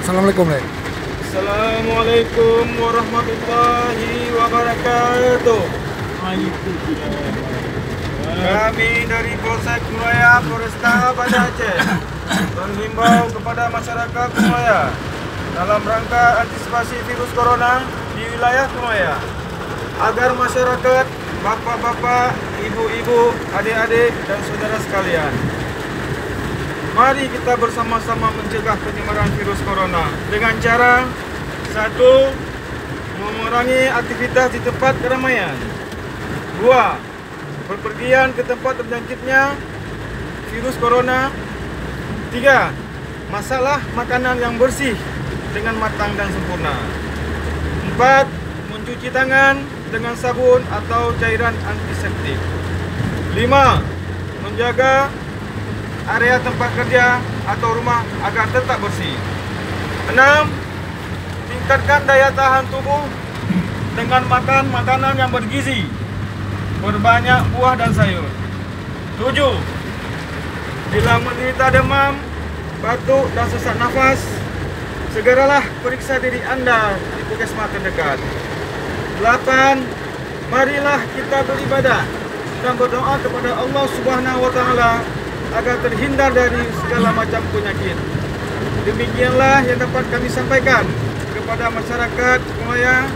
Assalamualaikum, Le. Assalamualaikum warahmatullahi wabarakatuh. Kami dari Polsek Mulaya, Polresta Banda Aceh menghimbau kepada masyarakat Mulaya dalam rangka antisipasi virus corona di wilayah Mulaya agar masyarakat, bapak-bapak, ibu-ibu, adik-adik, dan saudara sekalian, mari kita bersama-sama mencegah penyebaran virus corona dengan cara: 1. Mengurangi aktivitas di tempat keramaian. 2. Berpergian ke tempat terjangkitnya virus corona. 3. Masalah makanan yang bersih dengan matang dan sempurna. 4. Mencuci tangan dengan sabun atau cairan antiseptik. 5. Menjaga area tempat kerja atau rumah agar tetap bersih. 6. Tingkatkan daya tahan tubuh dengan makan makanan yang bergizi, berbanyak buah dan sayur. 7. Bila menderita demam, batuk, dan sesak nafas, segeralah periksa diri Anda di puskesmas terdekat. 8. Marilah kita beribadah dan berdoa kepada Allah Subhanahu wa Ta'ala agar terhindar dari segala macam penyakit. Demikianlah yang dapat kami sampaikan kepada masyarakat Mulaya.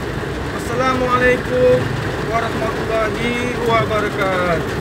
Assalamualaikum warahmatullahi wabarakatuh.